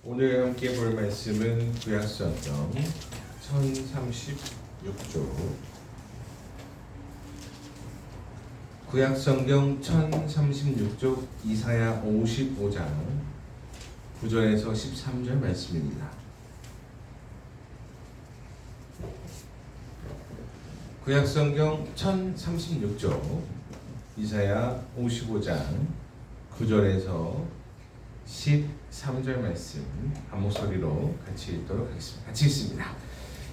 오늘 함께 볼 말씀은 구약성경 1036조 구약성경 1036조 이사야 55장 9절에서 13절 말씀입니다. 구약성경 1036조 이사야 55장 9절에서 13절 말씀 한 목소리로 같이 읽도록 하겠습니다. 같이 읽습니다.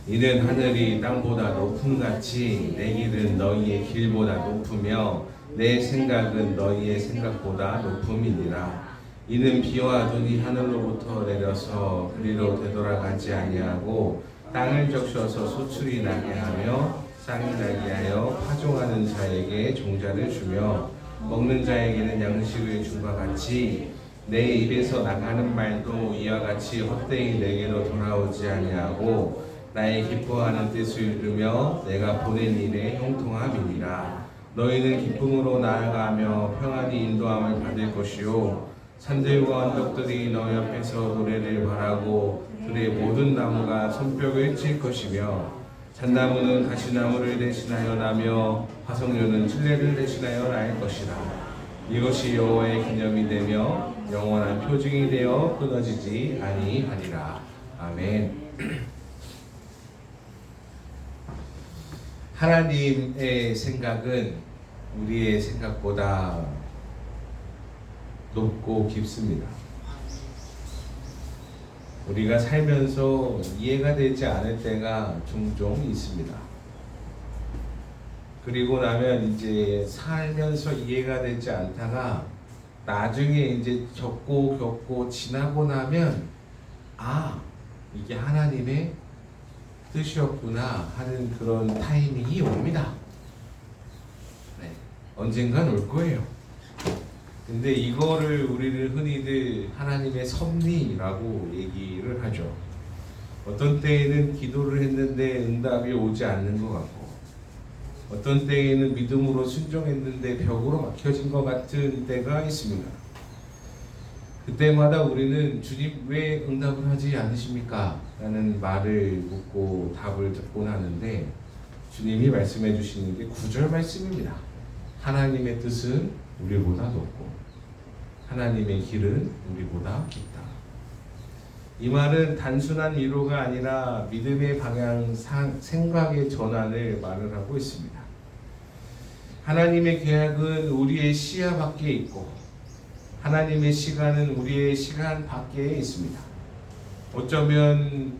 이는 하늘이 땅보다 높음같이 내 길은 너희의 길보다 높으며 내 생각은 너희의 생각보다 높음이니라. 이는 비와 눈이 하늘로부터 내려서 그리로 되돌아가지 아니하고 땅을 적셔서 소출이 나게 하며 쌍이 나게 하여 파종하는 자에게 종자를 주며 먹는 자에게는 양식을 준과 같이 내 입에서 나가는 말도 이와 같이 헛되이 내게로 돌아오지 아니하고 나의 기뻐하는 뜻을 이루며 내가 보낸 일에 형통함이니라. 너희는 기쁨으로 나아가며 평안히 인도함을 받을 것이요 산들과 언덕들이 너희 앞에서 노래를 바라고 들의 모든 나무가 손뼉을 칠 것이며 잣나무는 가시나무를 대신하여 나며 화석류는 칠레를 대신하여 날 것이라. 이것이 여호와의 기념이 되며 영원한 표징이 되어 끊어지지 아니하리라. 아멘. 하나님의 생각은 우리의 생각보다 높고 깊습니다. 우리가 살면서 이해가 되지 않을 때가 종종 있습니다. 그리고 나면 이제 살면서 이해가 되지 않다가 나중에 이제 겪고 지나고 나면 이게 하나님의 뜻이었구나 하는 그런 타이밍이 옵니다. 네, 언젠간 올 거예요. 근데 이거를 우리는 흔히들 하나님의 섭리라고 얘기를 하죠. 어떤 때에는 기도를 했는데 응답이 오지 않는 것 같고 어떤 때에는 믿음으로 순종했는데 벽으로 막혀진 것 같은 때가 있습니다. 그때마다 우리는 주님 왜 응답을 하지 않으십니까? 라는 말을 묻고 답을 듣곤 하는데 주님이 말씀해 주시는 게 9절 말씀입니다. 하나님의 뜻은 우리보다 높고 하나님의 길은 우리보다 깊다. 이 말은 단순한 위로가 아니라 믿음의 방향, 생각의 전환을 말을 하고 있습니다. 하나님의 계약은 우리의 시야 밖에 있고 하나님의 시간은 우리의 시간 밖에 있습니다. 어쩌면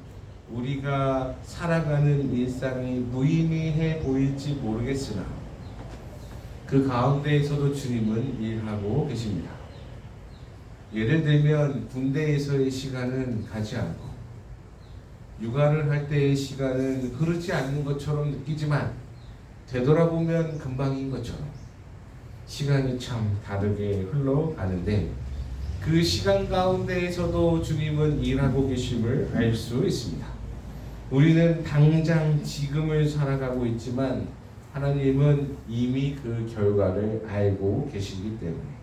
우리가 살아가는 일상이 무의미해 보일지 모르겠으나 그 가운데에서도 주님은 일하고 계십니다. 예를 들면 군대에서의 시간은 가지 않고 육아를 할 때의 시간은 흐르지 않는 것처럼 느끼지만 되돌아보면 금방인 것처럼 시간이 참 다르게 흘러가는데 그 시간 가운데에서도 주님은 일하고 계심을 알 수 있습니다. 우리는 당장 지금을 살아가고 있지만 하나님은 이미 그 결과를 알고 계시기 때문에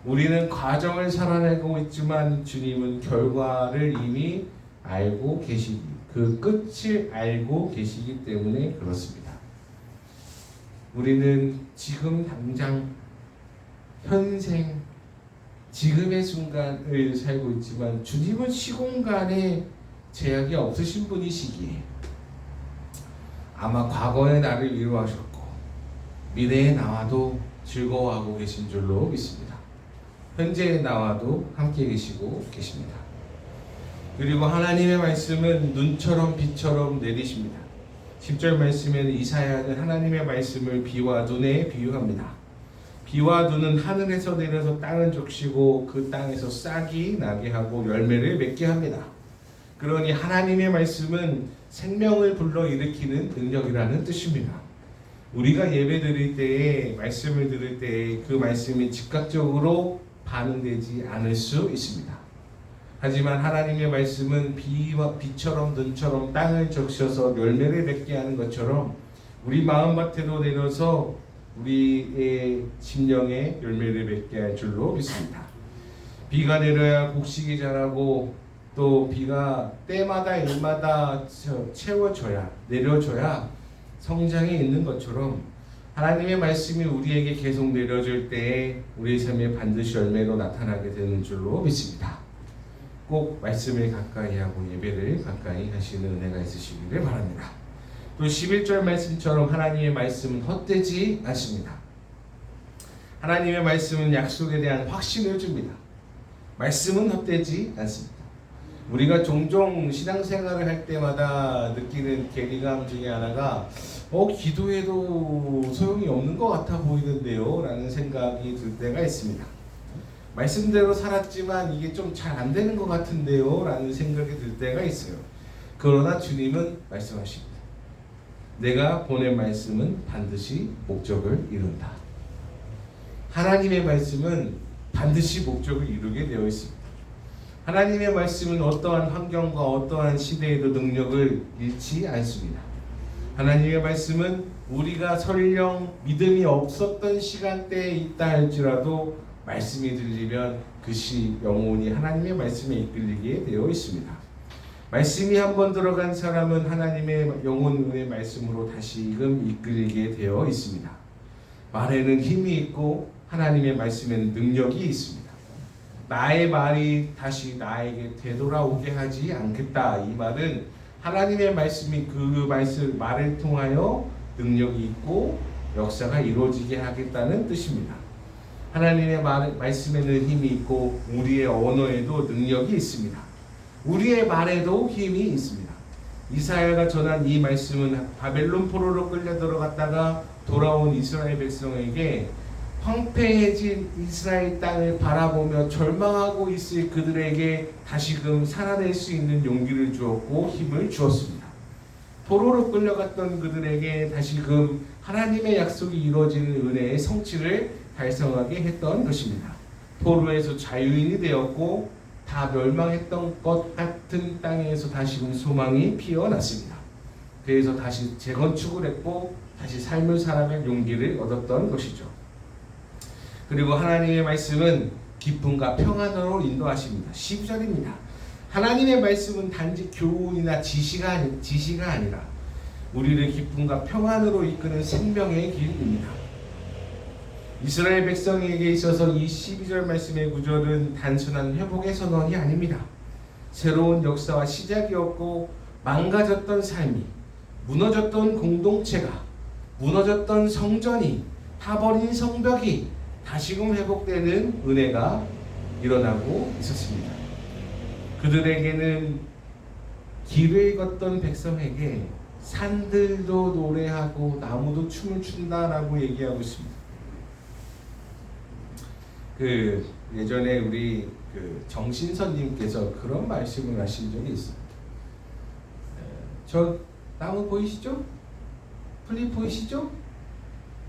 우리는 과정을 살아내고 있지만 주님은 결과를 이미 알고 계시기, 그 끝을 알고 계시기 때문에 그렇습니다. 우리는 지금 당장 현생 지금의 순간을 살고 있지만 주님은 시공간에 제약이 없으신 분이시기에 아마 과거의 나를 위로하셨고 미래의 나와도 즐거워하고 계신 줄로 믿습니다. 현재의 나와도 함께 계시고 계십니다. 그리고 하나님의 말씀은 눈처럼 비처럼 내리십니다. 10절 말씀에는 이사야는 하나님의 말씀을 비와 눈에 비유합니다. 비와 눈은 하늘에서 내려서 땅을 적시고 그 땅에서 싹이 나게 하고 열매를 맺게 합니다. 그러니 하나님의 말씀은 생명을 불러일으키는 능력이라는 뜻입니다. 우리가 예배 드릴 때에 말씀을 들을 때에 그 말씀이 즉각적으로 반응되지 않을 수 있습니다. 하지만 하나님의 말씀은 비처럼 눈처럼 땅을 적셔서 열매를 맺게 하는 것처럼 우리 마음밭에도 내려서 우리의 심령에 열매를 맺게 할 줄로 믿습니다. 비가 내려야 곡식이 자라고 또 비가 때마다 일마다 채워줘야 내려줘야 성장이 있는 것처럼 하나님의 말씀이 우리에게 계속 내려줄 때에 우리의 삶에 반드시 열매로 나타나게 되는 줄로 믿습니다. 꼭 말씀을 가까이 하고 예배를 가까이 하시는 은혜가 있으시기를 바랍니다. 또 11절 말씀처럼 하나님의 말씀은 헛되지 않습니다. 하나님의 말씀은 약속에 대한 확신을 줍니다. 말씀은 헛되지 않습니다. 우리가 종종 신앙생활을 할 때마다 느끼는 괴리감 중에 하나가 기도해도 소용이 없는 것 같아 보이는데요 라는 생각이 들 때가 있습니다. 말씀대로 살았지만 이게 좀 잘 안 되는 것 같은데요 라는 생각이 들 때가 있어요. 그러나 주님은 말씀하십니다. 내가 보낸 말씀은 반드시 목적을 이룬다. 하나님의 말씀은 반드시 목적을 이루게 되어 있습니다. 하나님의 말씀은 어떠한 환경과 어떠한 시대에도 능력을 잃지 않습니다. 하나님의 말씀은 우리가 설령 믿음이 없었던 시간대에 있다 할지라도 말씀이 들리면 그것이 영원히 하나님의 말씀에 이끌리게 되어 있습니다. 말씀이 한번 들어간 사람은 하나님의 영혼의 말씀으로 다시금 이끌리게 되어 있습니다. 말에는 힘이 있고 하나님의 말씀에는 능력이 있습니다. 나의 말이 다시 나에게 되돌아오게 하지 않겠다. 이 말은 하나님의 말씀이 그 말을 통하여 능력이 있고 역사가 이루어지게 하겠다는 뜻입니다. 하나님의 말씀에는 힘이 있고 우리의 언어에도 능력이 있습니다. 우리의 말에도 힘이 있습니다. 이사야가 전한 이 말씀은 바벨론 포로로 끌려 들어갔다가 돌아온 이스라엘 백성에게 황폐해진 이스라엘 땅을 바라보며 절망하고 있을 그들에게 다시금 살아낼 수 있는 용기를 주었고 힘을 주었습니다. 포로로 끌려갔던 그들에게 다시금 하나님의 약속이 이루어지는 은혜의 성취를 달성하게 했던 것입니다. 포로에서 자유인이 되었고 다 멸망했던 것 같은 땅에서 다시금 소망이 피어났습니다. 그래서 다시 재건축을 했고 다시 삶을 살아갈 용기를 얻었던 것이죠. 그리고 하나님의 말씀은 기쁨과 평안으로 인도하십니다. 10절입니다. 하나님의 말씀은 단지 교훈이나 지시가 아니라 우리를 기쁨과 평안으로 이끄는 생명의 길입니다. 이스라엘 백성에게 있어서 이 12절 말씀의 구절은 단순한 회복의 선언이 아닙니다. 새로운 역사와 시작이었고 망가졌던 삶이, 무너졌던 공동체가, 무너졌던 성전이, 타버린 성벽이 다시금 회복되는 은혜가 일어나고 있었습니다. 그들에게는 길을 걷던 백성에게 산들도 노래하고 나무도 춤을 춘다라고 얘기하고 있습니다. 예전에 우리 정신선님께서 그런 말씀을 하신 적이 있습니다. 저 나무 보이시죠? 풀잎 보이시죠?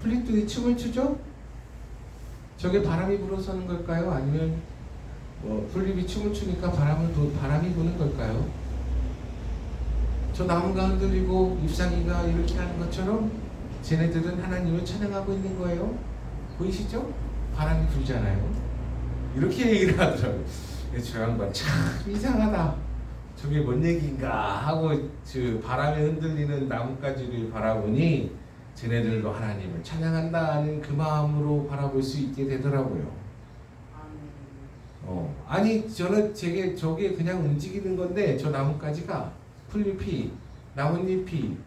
풀잎들이 춤을 추죠? 저게 바람이 불어서는 걸까요? 아니면 풀잎이 춤을 추니까 바람이 부는 걸까요? 저 나무가 흔들리고 잎사귀가 이렇게 하는 것처럼 쟤네들은 하나님을 찬양하고 있는 거예요. 보이시죠? 바람이 불잖아요. 이렇게 얘기를 하더라고요. 저 양반 참 이상하다. 저게 뭔 얘기인가 하고 바람에 흔들리는 나뭇가지를 바라보니 쟤네들도 하나님을 찬양한다는 그 마음으로 바라볼 수 있게 되더라고요. 아니 저게 그냥 움직이는 건데 저 나뭇가지가 풀잎이 나뭇잎이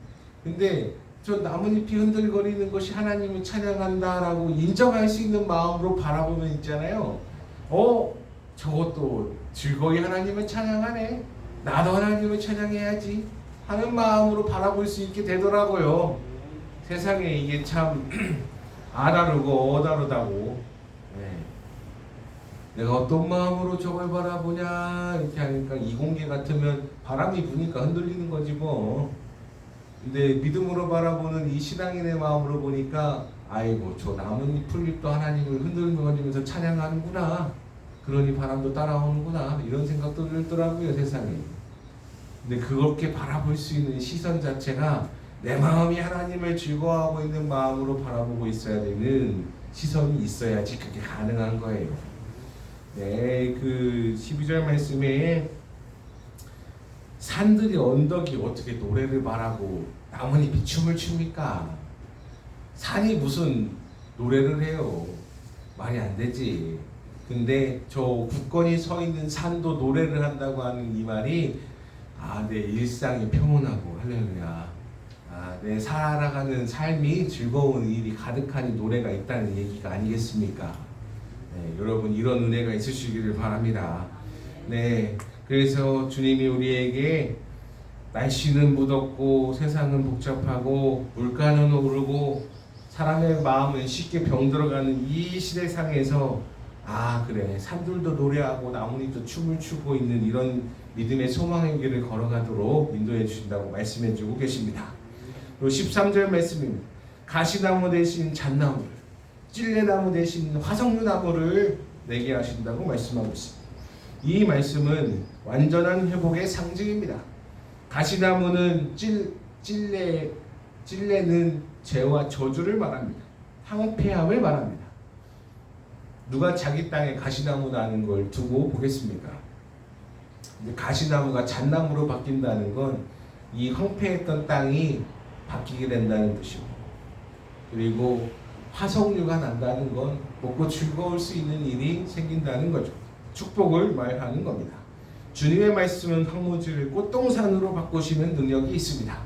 근데 저 나뭇잎이 흔들거리는 것이 하나님을 찬양한다라고 인정할 수 있는 마음으로 바라보면 있잖아요. 저것도 즐거이 하나님을 찬양하네. 나도 하나님을 찬양해야지 하는 마음으로 바라볼 수 있게 되더라고요. 세상에 이게 참 아다르고 어다르다고. 내가 어떤 마음으로 저걸 바라보냐 이렇게 하니까 이공계 같으면 바람이 부니까 흔들리는 거지 뭐. 근데 믿음으로 바라보는 이 신앙인의 마음으로 보니까 아이고 저 나뭇잎 풀잎도 하나님을 흔들면서 찬양하는구나. 그러니 바람도 따라오는구나. 이런 생각도 들더라고요 세상에. 근데 그렇게 바라볼 수 있는 시선 자체가 내 마음이 하나님을 즐거워하고 있는 마음으로 바라보고 있어야 되는 시선이 있어야지 그게 가능한 거예요. 네, 그 12절 말씀에 산들이 언덕이 어떻게 노래를 말하고 나뭇잎이 춤을 춥니까? 산이 무슨 노래를 해요? 말이 안 되지. 근데 저 굳건히 서 있는 산도 노래를 한다고 하는 이 말이 내 일상이 평온하고 할렐루야. 내 살아가는 삶이 즐거운 일이 가득한 노래가 있다는 얘기가 아니겠습니까? 네, 여러분 이런 은혜가 있으시기를 바랍니다. 네, 그래서 주님이 우리에게 날씨는 무덥고 세상은 복잡하고 물가는 오르고 사람의 마음은 쉽게 병들어가는 이 시대상에서 그래 산들도 노래하고 나뭇잎도 춤을 추고 있는 이런 믿음의 소망의 길을 걸어가도록 인도해 주신다고 말씀해 주고 계십니다. 그리고 13절 말씀입니다. 가시나무 대신 잣나무를, 찔레나무 대신 화석류나무를 내게 하신다고 말씀하고 있습니다. 이 말씀은 완전한 회복의 상징입니다. 가시나무는 찔레는 죄와 저주를 말합니다. 황폐함을 말합니다. 누가 자기 땅에 가시나무 나는 걸 두고 보겠습니까? 가시나무가 잣나무로 바뀐다는 건 이 황폐했던 땅이 바뀌게 된다는 뜻이고, 그리고 화석류가 난다는 건 먹고 즐거울 수 있는 일이 생긴다는 거죠. 축복을 말하는 겁니다. 주님의 말씀은 황무지를 꽃동산으로 바꾸시는 능력이 있습니다.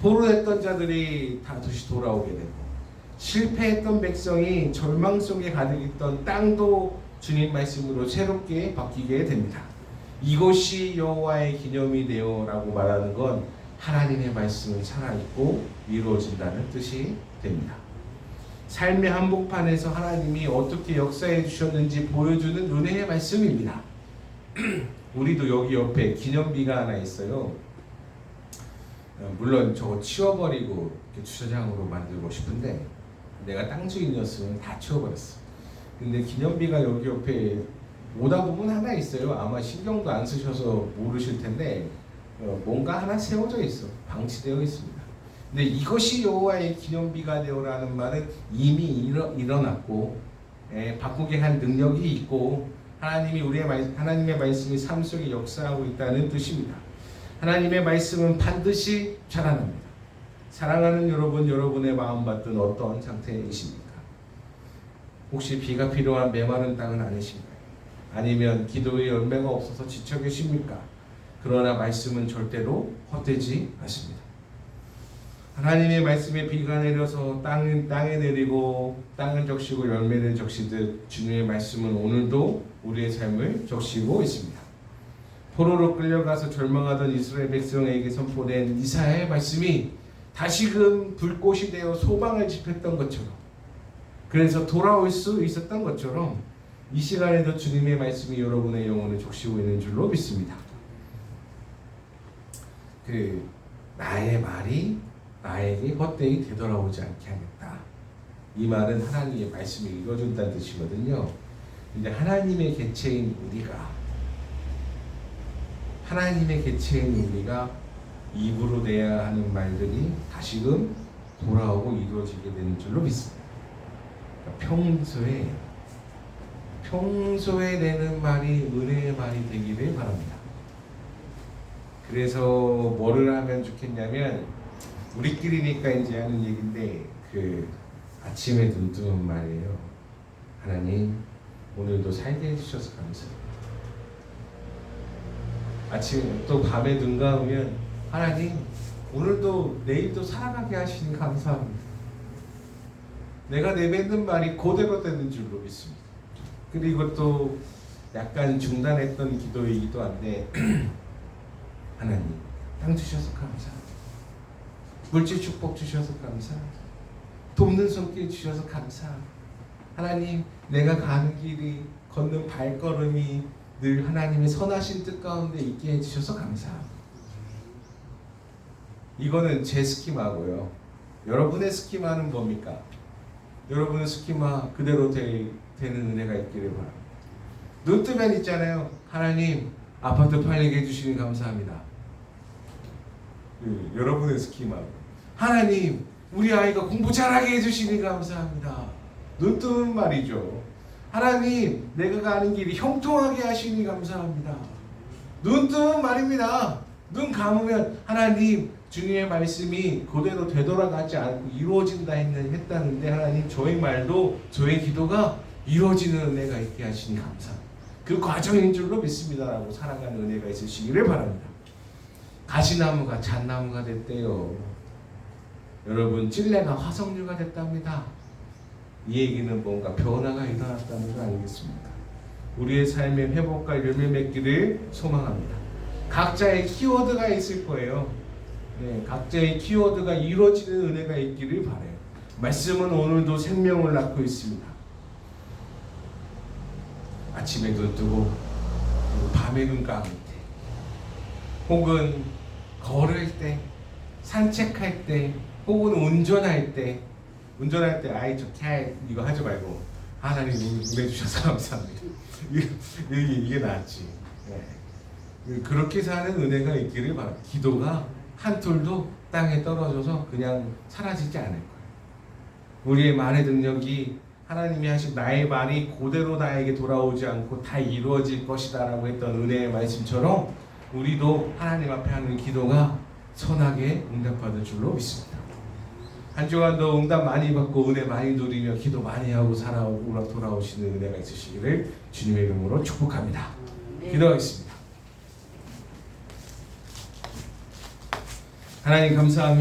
포로했던 자들이 다시 돌아오게 되고, 실패했던 백성이 절망 속에 가득 있던 땅도 주님 말씀으로 새롭게 바뀌게 됩니다. 이것이 여호와의 기념이 되어라고 말하는 건 하나님의 말씀은 살아있고 이루어진다는 뜻이 됩니다. 삶의 한복판에서 하나님이 어떻게 역사해 주셨는지 보여주는 은혜의 말씀입니다. 우리도 여기 옆에 기념비가 하나 있어요. 물론 저거 치워버리고 주차장으로 만들고 싶은데 내가 땅 주인이었으면 다 치워버렸어. 근데 기념비가 여기 옆에 오다 보면 하나 있어요. 아마 신경도 안 쓰셔서 모르실 텐데 뭔가 하나 세워져 있어. 방치되어 있습니다. 근데 이것이 여호와의 기념비가 되어라는 말은 이미 일어났고 바꾸게 한 능력이 있고 하나님의 말씀이 삶 속에 역사하고 있다는 뜻입니다. 하나님의 말씀은 반드시 자라납니다. 사랑하는 여러분, 여러분의 마음 받든 어떤 상태이십니까? 혹시 비가 필요한 메마른 땅은 아니신가요? 아니면 기도의 열매가 없어서 지쳐 계십니까? 그러나 말씀은 절대로 헛되지 않습니다. 하나님의 말씀에 비가 내려서 땅에 내리고 땅을 적시고 열매를 적시듯 주님의 말씀은 오늘도 우리의 삶을 적시고 있습니다. 포로로 끌려가서 절망하던 이스라엘 백성에게 선포된 이사야의 말씀이 다시금 불꽃이 되어 소망을 지폈던 것처럼, 그래서 돌아올 수 있었던 것처럼 이 시간에도 주님의 말씀이 여러분의 영혼을 적시고 있는 줄로 믿습니다. 나의 말이 나에게 헛되이 되돌아오지 않게 하겠다. 이 말은 하나님의 말씀이 이루어진다는 뜻이거든요. 근데 하나님의 개체인 우리가 입으로 내야 하는 말들이 다시금 돌아오고 이루어지게 되는 줄로 믿습니다. 그러니까 평소에 내는 말이 은혜의 말이 되기를 바랍니다. 그래서 뭐를 하면 좋겠냐면, 우리끼리니까 이제 하는 얘기인데 아침에 눈 뜨는 말이에요. 하나님 오늘도 살게 해주셔서 감사합니다. 아침에 또 밤에 눈 감으면 하나님 오늘도 내일도 살아가게 하시니 감사합니다. 내가 내뱉는 말이 그대로 되는 줄로 믿습니다. 그리고 또 약간 중단했던 기도이기도 한데 하나님 땅 주셔서 감사합니다. 물질 축복 주셔서 감사합니다. 돕는 손길 주셔서 감사합니다. 하나님 내가 가는 길이 걷는 발걸음이 늘 하나님의 선하신 뜻 가운데 있게 해주셔서 감사합니다. 이거는 제 스키마고요. 여러분의 스키마는 뭡니까? 여러분의 스키마 그대로 되는 은혜가 있기를 바랍니다. 눈 뜨면 있잖아요. 하나님 아파트 팔리게 해주시니 감사합니다. 여러분의 스키마. 하나님 우리 아이가 공부 잘하게 해주시니 감사합니다. 눈 뜨는 말이죠. 하나님, 내가 가는 길이 형통하게 하시니 감사합니다. 눈 뜨면 말입니다. 눈 감으면 하나님, 주님의 말씀이 그대로 되돌아가지 않고 이루어진다 했다는데 하나님, 저의 말도 저의 기도가 이루어지는 은혜가 있게 하시니 감사합니다. 그 과정인 줄로 믿습니다라고 살아가는 은혜가 있으시기를 바랍니다. 가시나무가 잣나무가 됐대요. 여러분, 찔레가 화석류가 됐답니다. 이 얘기는 뭔가 변화가 일어났다는 거 아니겠습니까? 우리의 삶의 회복과 열매 맺기를 소망합니다. 각자의 키워드가 있을 거예요. 네, 각자의 키워드가 이루어지는 은혜가 있기를 바라요. 말씀은 오늘도 생명을 낳고 있습니다. 아침에 눈 뜨고 밤에 눈 감을 때, 혹은 걸을 때, 산책할 때, 혹은 운전할 때 아이 저 이거 하지 말고 하나님 은혜 주셔서 감사합니다. 이게 낫지. 네. 그렇게 사는 은혜가 있기를 바랍니다. 기도가 한 톨도 땅에 떨어져서 그냥 사라지지 않을 거예요. 우리의 말의 능력이 하나님이 하신 나의 말이 그대로 나에게 돌아오지 않고 다 이루어질 것이다 라고 했던 은혜의 말씀처럼 우리도 하나님 앞에 하는 기도가 선하게 응답받을 줄로 믿습니다. 한 주간도 응답 많이 받고 은혜 많이 누리며 기도 많이 하고 살아오고 돌아오시는 은혜가 있으시기를 주님의 이름으로 축복합니다. 기도하겠습니다. 하나님 감사합니다.